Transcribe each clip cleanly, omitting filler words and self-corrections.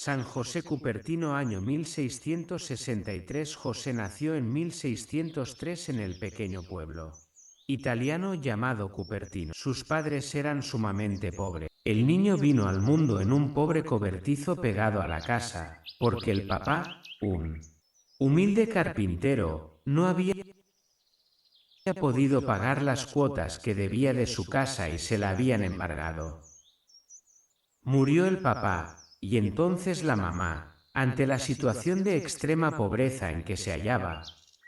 San José Cupertino, año 1663. José nació en 1603 en el pequeño pueblo italiano llamado Cupertino. Sus padres eran sumamente pobres. El niño vino al mundo en un pobre cobertizo pegado a la casa, porque el papá, un humilde carpintero, no había podido pagar las cuotas que debía de su casa y se la habían embargado. Murió el papá, y entonces la mamá, ante la situación de extrema pobreza en que se hallaba,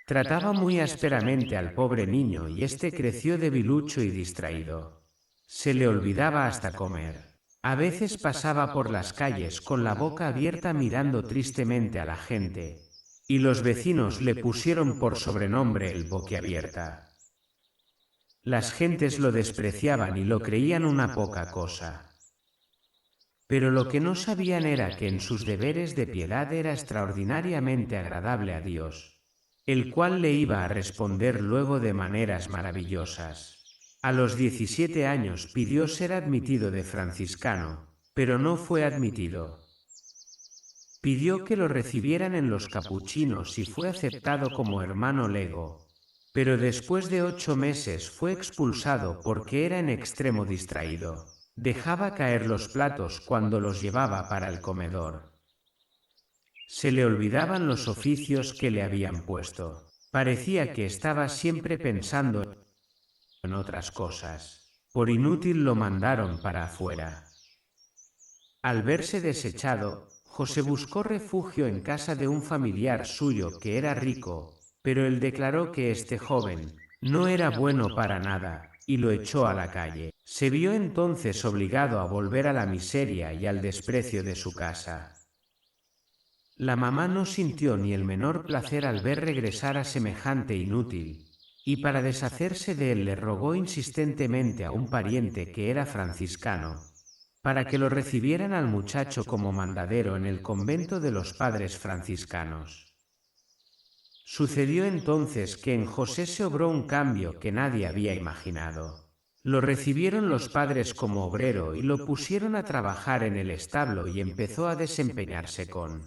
trataba muy ásperamente al pobre niño y éste creció debilucho y distraído. Se le olvidaba hasta comer. A veces pasaba por las calles con la boca abierta mirando tristemente a la gente, y los vecinos le pusieron por sobrenombre el boquiabierta. Las gentes lo despreciaban y lo creían una poca cosa. Pero lo que no sabían era que en sus deberes de piedad era extraordinariamente agradable a Dios, el cual le iba a responder luego de maneras maravillosas. A los 17 años pidió ser admitido de franciscano, pero no fue admitido. Pidió que lo recibieran en los capuchinos y fue aceptado como hermano lego, pero después de 8 meses fue expulsado porque era en extremo distraído. Dejaba caer los platos cuando los llevaba para el comedor. Se le olvidaban los oficios que le habían puesto. Parecía que estaba siempre pensando en otras cosas. Por inútil lo mandaron para afuera. Al verse desechado, José buscó refugio en casa de un familiar suyo que era rico, pero él declaró que este joven no era bueno para nada, y lo echó a la calle. Se vio entonces obligado a volver a la miseria y al desprecio de su casa. La mamá no sintió ni el menor placer al ver regresar a semejante inútil, y para deshacerse de él le rogó insistentemente a un pariente que era franciscano, para que lo recibieran al muchacho como mandadero en el convento de los padres franciscanos. Sucedió entonces que en José se obró un cambio que nadie había imaginado. Lo recibieron los padres como obrero y lo pusieron a trabajar en el establo y empezó a desempeñarse con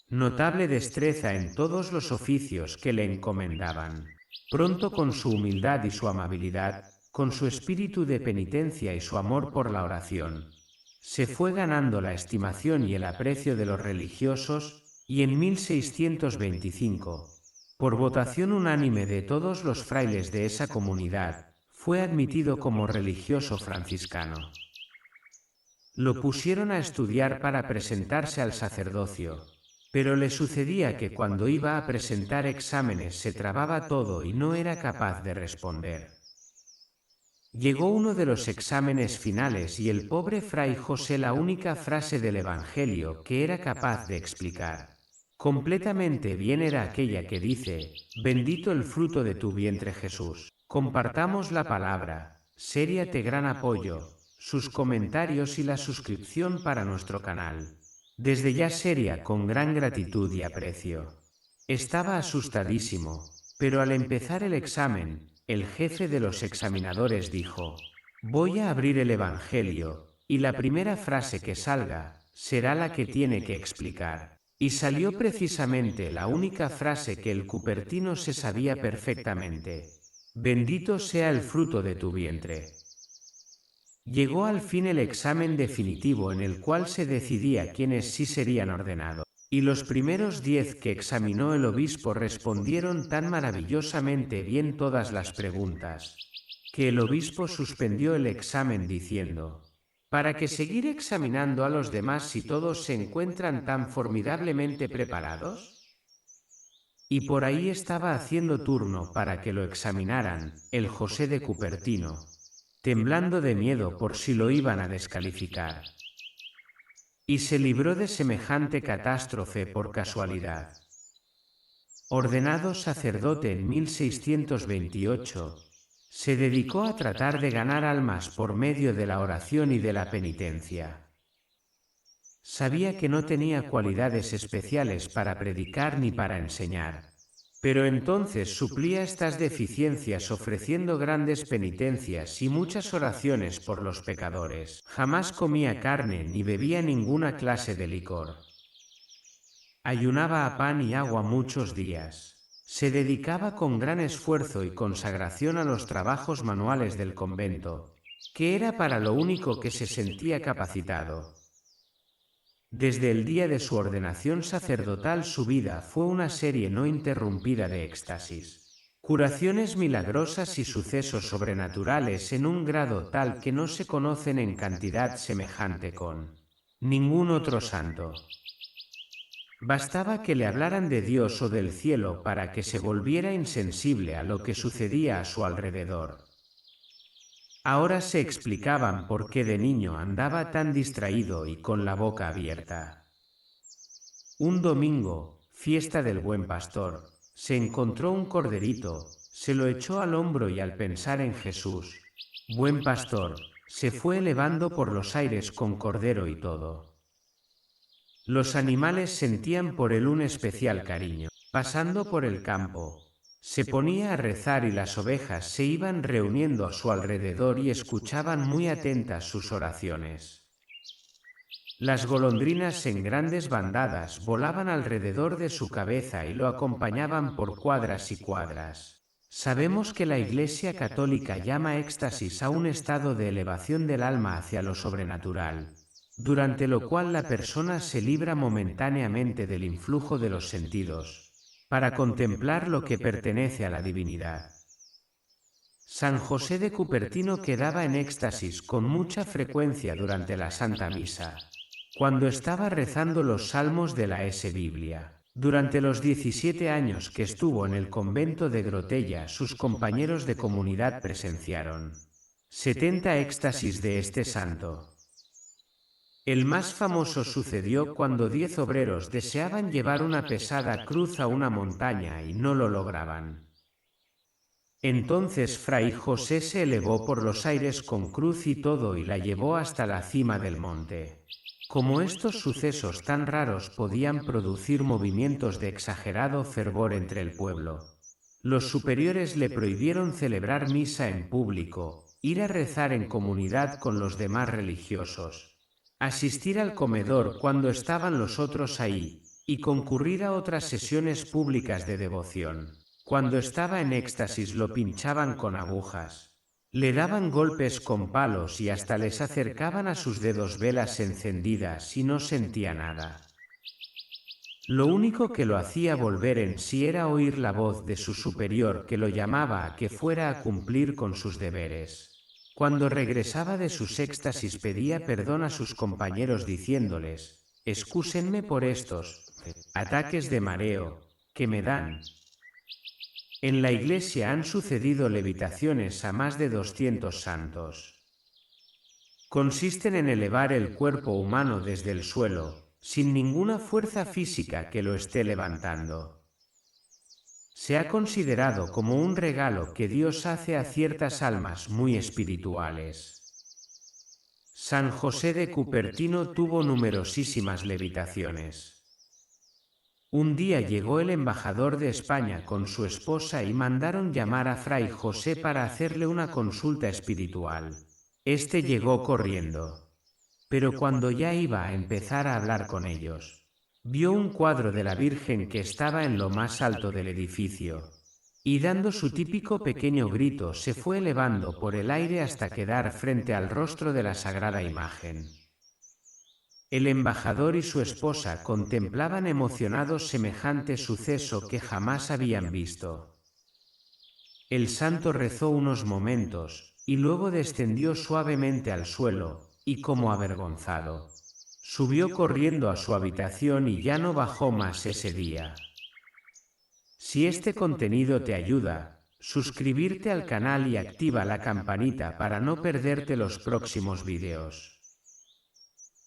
notable destreza en todos los oficios que le encomendaban. Pronto, con su humildad y su amabilidad, con su espíritu de penitencia y su amor por la oración, se fue ganando la estimación y el aprecio de los religiosos, y en 1625, por votación unánime de todos los frailes de esa comunidad, fue admitido como religioso franciscano. Lo pusieron a estudiar para presentarse al sacerdocio, pero le sucedía que cuando iba a presentar exámenes se trababa todo y no era capaz de responder. Llegó uno de los exámenes finales y el pobre fray José la única frase del Evangelio que era capaz de explicar completamente bien era aquella que dice: bendito el fruto de tu vientre Jesús. Compartamos la palabra, Seria te gran apoyo, sus comentarios y la suscripción para nuestro canal. Desde ya Seria con gran gratitud y aprecio. Estaba asustadísimo, pero al empezar el examen, el jefe de los examinadores dijo: voy a abrir el Evangelio, y la primera frase que salga será la que tiene que explicar. Y salió precisamente la única frase que el cupertino se sabía perfectamente: bendito sea el fruto de tu vientre. Llegó al fin el examen definitivo en el cual se decidía quiénes sí serían ordenados. Y los primeros 10 que examinó el obispo respondieron tan maravillosamente bien todas las preguntas, que el obispo suspendió el examen diciendo: ¿para qué seguir examinando a los demás si todos se encuentran tan formidablemente preparados? Y por ahí estaba haciendo turno para que lo examinaran el José de Cupertino, temblando de miedo por si lo iban a descalificar. Y se libró de semejante catástrofe por casualidad. Ordenado sacerdote en 1628, se dedicó a tratar de ganar almas por medio de la oración y de la penitencia. Sabía que no tenía cualidades especiales para predicar ni para enseñar, pero entonces suplía estas deficiencias ofreciendo grandes penitencias y muchas oraciones por los pecadores. Jamás comía carne ni bebía ninguna clase de licor. Ayunaba a pan y agua muchos días. Se dedicaba con gran esfuerzo y consagración a los trabajos manuales del convento, que era para lo único que se sentía capacitado. Desde el día de su ordenación sacerdotal su vida fue una serie no interrumpida de éxtasis, curaciones milagrosas y sucesos sobrenaturales en un grado tal que no se conocen en cantidad semejante con ningún otro santo. Bastaba que le hablaran de Dios o del cielo para que se volviera insensible a lo que sucedía a su alrededor. Ahora se explicaban por qué de niño andaba tan distraído y con la boca abierta. Un domingo, fiesta del Buen Pastor, se encontró un corderito, se lo echó al hombro y al pensar en Jesús, Buen Pastor, se fue elevando por los aires con cordero y todo. Los animales sentían por él un especial cariño. Pasando por el campo, se ponía a rezar y las ovejas se iban reuniendo a su alrededor y escuchaban muy atentas sus oraciones. Las golondrinas en grandes bandadas volaban alrededor de su cabeza y lo acompañaban por cuadras y cuadras. Sabemos que la Iglesia Católica llama éxtasis a un estado de elevación del alma hacia lo sobrenatural, durante lo cual la persona se libra momentáneamente del influjo de los sentidos, para contemplar lo que pertenece a la divinidad. San José de Cupertino quedaba en éxtasis con mucha frecuencia durante la Santa Misa, cuando estaba rezando los salmos de la Biblia. Durante los 17 años que estuvo en el convento de Grotella, sus compañeros de comunidad presenciaron 70 éxtasis de este santo. El más famoso sucedió cuando 10 obreros deseaban llevar una pesada cruz a una montaña y no lo lograban. Entonces Fray José se elevó por los aires con cruz y todo y la llevó hasta la cima del monte. Como estos sucesos tan raros podían producir movimientos de exagerado fervor entre el pueblo, los superiores le prohibieron celebrar misa en público, ir a rezar en comunidad con los demás religiosos, asistir al comedor cuando estaban los otros ahí, y concurrir a otras sesiones públicas de devoción. Cuando estaba en éxtasis lo pinchaban con agujas, le daban golpes con palos y hasta les acercaban a sus dedos velas encendidas y no sentía nada. Lo único que lo hacía volver en sí era oír la voz de su superior que lo llamaba a que fuera a cumplir con sus deberes. Cuando regresaba de sus éxtasis pedía perdón a sus compañeros diciéndoles, «Excúsenme por estos ataques de mareo que me dan». En la Iglesia han sucedido levitaciones a más de 200 santos. Consisten en elevar el cuerpo humano desde el suelo, sin ninguna fuerza física que lo esté levantando. Se ha considerado como un regalo que Dios hace a ciertas almas muy espirituales. San José de Cupertino tuvo numerosísimas levitaciones. Un día llegó el embajador de España con su esposa y mandaron llamar a Fray José para hacerle una consulta espiritual. Este llegó corriendo. Pero cuando ya iba a empezar a hablar con ellos, vio un cuadro de la Virgen que estaba en lo más alto del edificio, y dando su típico pequeño grito se fue elevando por el aire hasta quedar frente al rostro de la sagrada imagen. El embajador y su esposa contemplaban emocionados semejante suceso que jamás habían visto. El santo rezó unos momentos, y luego descendió suavemente al suelo, y como avergonzado, subió corriendo a su habitación y ya no bajó más ese día. Si este contenido te ayuda, suscribirte al canal y activa la campanita para no perderte los próximos vídeos.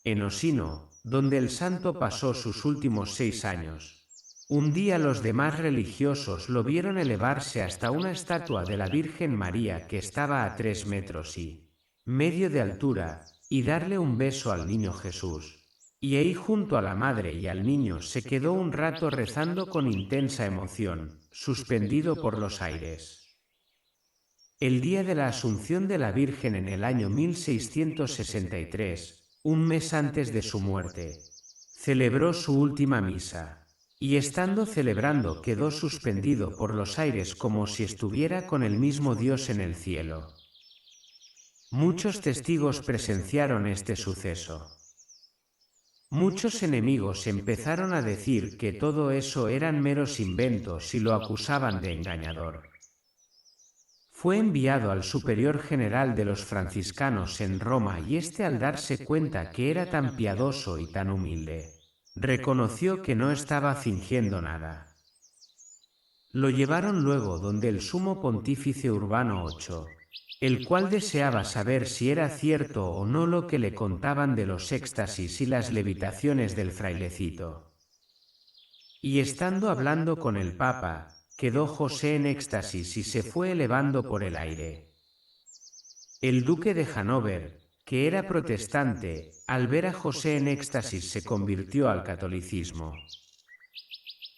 En Osino, donde el santo pasó sus últimos 6 años, un día los demás religiosos lo vieron elevarse hasta una estatua de la Virgen María que estaba a 3 metros y medio de altura, y darle un beso al niño Jesús. Y ahí junto a la madre y al niño se quedó un rato rezando con intensa emoción, suspendido por los aires. El día de la Asunción de la Virgen en el año 1663, un mes antes de su muerte, celebró su última misa. y estando celebrando quedó suspendido por los aires como si estuviera con el mismo Dios en el cielo. Muchos testigos presenciaron este suceso. Muchos enemigos empezaron a decir que todo eso eran meros inventos y lo acusaban de engañador. Fue enviado al superior general de los franciscanos en Roma y éste, al darse cuenta que era tan piadoso y tan humilde, reconoció que no estaba fingiendo nada. Lo llevaron luego donde el sumo pontífice Urbano VIII, el cual deseaba saber si era cierto o no lo que le contaban de los éxtasis y las levitaciones del frailecito. Y estando hablando con el Papa, quedó José en éxtasis y se fue elevando por el aire. El duque de Hannover, que era protestante, al ver a José en éxtasis se convirtió al catolicismo.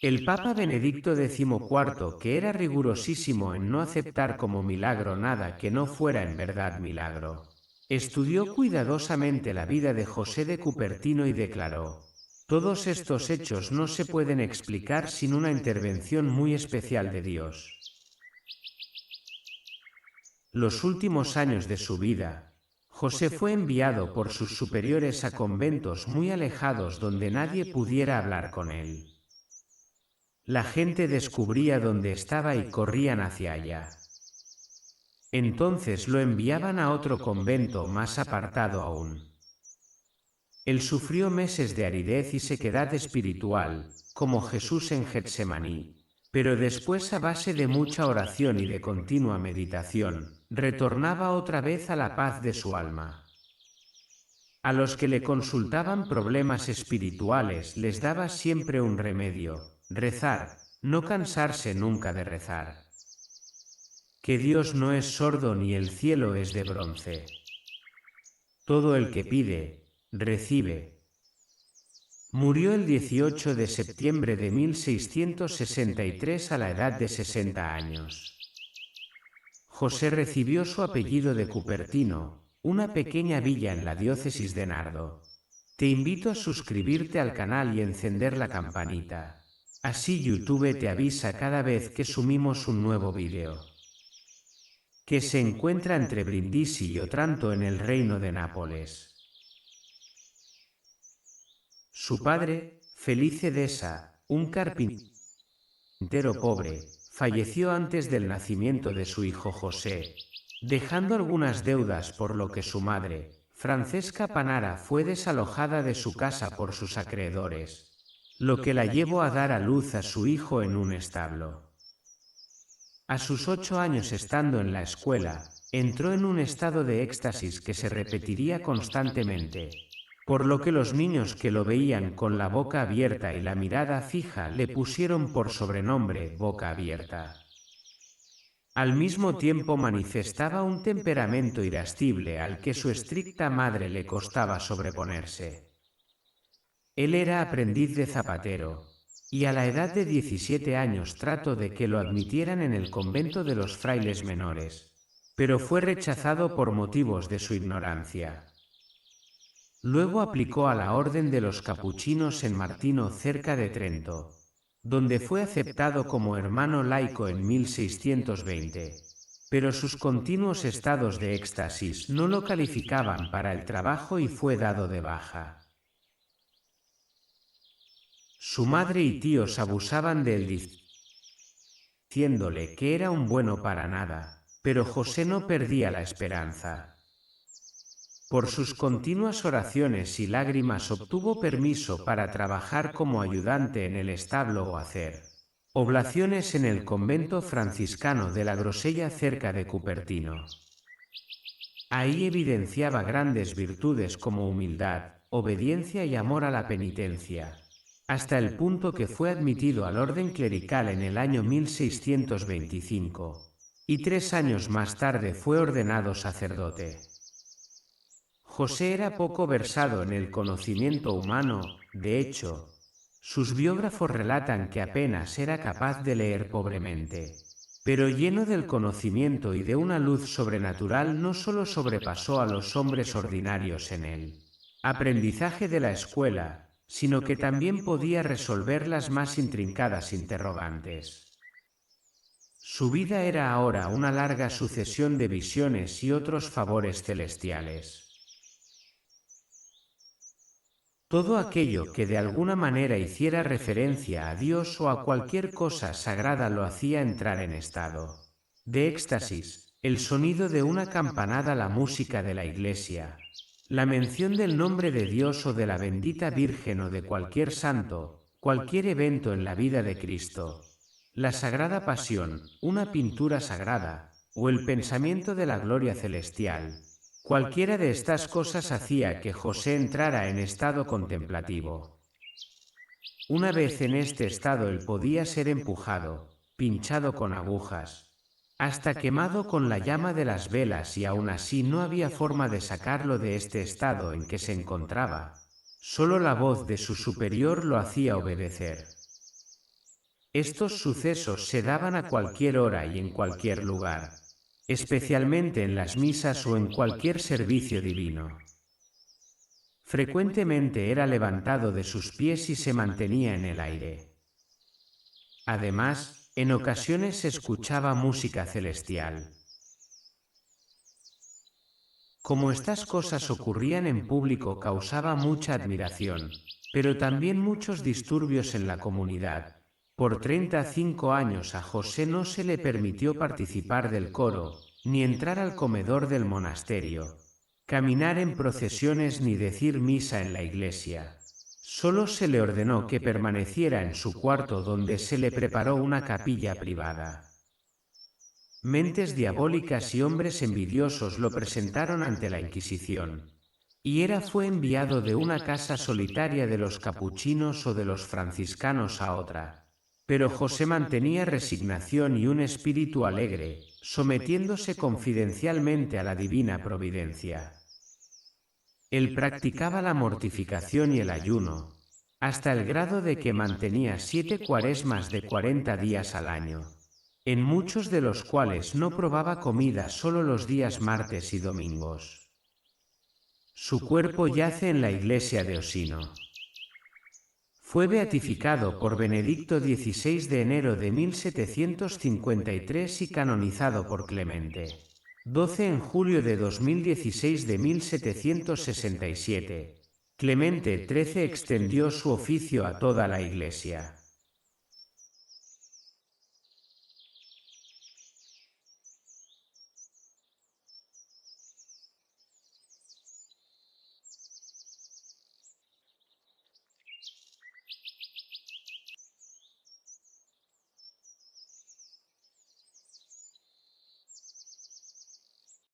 El Papa Benedicto XIV, que era rigurosísimo en no aceptar como milagro nada que no fuera en verdad milagro, estudió cuidadosamente la vida de José de Cupertino y declaró: todos estos hechos no se pueden explicar sin una intervención muy especial de Dios. Los últimos años de su vida, José fue enviado por sus superiores a conventos muy alejados donde nadie pudiera hablar con él. La gente descubría dónde estaba y corrían hacia allá. Entonces lo enviaban a otro convento más apartado aún. Él sufrió meses de aridez y sequedad espiritual, como Jesús en Getsemaní, pero después, a base de mucha oración y de continua meditación, retornaba otra vez a la paz de su alma. A los que le consultaban problemas espirituales les daba siempre un remedio: rezar, no cansarse nunca de rezar. Que Dios no es sordo ni el cielo es de bronce. Todo el que pide, recibe. Murió el 18 de septiembre de 1663 a la edad de 60 años. José recibió su apellido de Cupertino, una pequeña villa en la diócesis de Nardo. Te invito a suscribirte al canal y encender la campanita. Así YouTube te avisa cada vez que subimos un nuevo vídeo. Que se encuentra entre Brindisi y Otranto en el reino de Nápoles. Su padre, Felice d'Essa, un carpintero pobre, falleció antes del nacimiento de su hijo José, dejando algunas deudas, por lo que su madre, Francesca Panara, fue desalojada de su casa por sus acreedores, lo que la llevó a dar a luz a su hijo en un establo. A sus 8 años, estando en la escuela, entró en un estado de éxtasis que se repetiría constantemente, por lo que los niños que lo veían con la boca abierta y la mirada fija le pusieron por sobrenombre Boca Abierta. Al mismo tiempo manifestaba un temperamento irascible al que su estricta madre le costaba sobreponerse. Él era aprendiz de zapatero, y a la edad de 17 años trató de que lo admitieran en el convento de los frailes menores, pero fue rechazado por motivos de su ignorancia. Luego aplicó a la orden de los capuchinos en Martino, cerca de Trento, donde fue aceptado como hermano laico en 1620, pero sus continuos estados de éxtasis no lo calificaban para el trabajo y fue dado de baja. Su madre y tíos abusaban de él diciéndole que era un bueno para nada, pero José no perdía la esperanza. Por sus continuas oraciones y lágrimas obtuvo permiso para trabajar como ayudante en el establo o hacer oblaciones en el convento franciscano de la Grosella, cerca de Cupertino. Ahí evidenciaba grandes virtudes como humildad, obediencia y amor a la penitencia, hasta el punto que fue admitido al orden clerical en el año 1625, y 3 años más tarde fue ordenado sacerdote. José era poco versado en el conocimiento humano, de hecho, sus biógrafos relatan que apenas era capaz de leer pobremente, pero lleno del conocimiento y de una luz sobrenatural no solo sobrepasó a los hombres ordinarios en el aprendizaje de la escuela, sino que también podía resolver las más intrincadas interrogantes. Su vida era ahora una larga sucesión de visiones y otros favores celestiales. Todo aquello que de alguna manera hiciera referencia a Dios o a cualquier cosa sagrada lo hacía entrar en estado de éxtasis, el sonido de una campanada, la música de la iglesia, la mención del nombre de Dios o de la bendita Virgen o de cualquier santo, cualquier evento en la vida de Cristo, la sagrada pasión, una pintura sagrada, o el pensamiento de la gloria celestial. Cualquiera de estas cosas hacía que José entrara en estado contemplativo. Una vez en este estado él podía ser empujado, pinchado con agujas, hasta quemado con la llama de las velas, y aún así no había forma de sacarlo de este estado en que se encontraba. Solo la voz de su superior lo hacía obedecer. Estos sucesos se daban a cualquier hora y en cualquier lugar, especialmente en las misas o en cualquier servicio divino. Frecuentemente era levantado de sus pies y se mantenía en el aire. Además, en ocasiones se escuchaba música celestial. Como estas cosas ocurrían en público, causaba mucha admiración, pero también muchos disturbios en la comunidad. Por 35 años a José no se le permitió participar del coro, ni entrar al comedor del monasterio, caminar en procesiones ni decir misa en la iglesia. Solo se le ordenó que permaneciera en su cuarto, donde se le preparó una capilla privada. Mentes diabólicas y hombres envidiosos lo presentaron ante la Inquisición, y fue enviado de una casa solitaria de los capuchinos o de los franciscanos a otra. Pero José mantenía resignación y un espíritu alegre, sometiéndose confidencialmente a la divina providencia. Él practicaba la mortificación y el ayuno, hasta el grado de que mantenía 7 cuaresmas de 40 días al año, en muchos de los cuales no probaba comida solo los días martes y domingos. Su cuerpo yace en la iglesia de Osino. Fue beatificado por Benedicto XVI de enero de 1753 y canonizado por Clemente XII en julio de 2016 de 1767. Clemente XIII extendió su oficio a toda la Iglesia.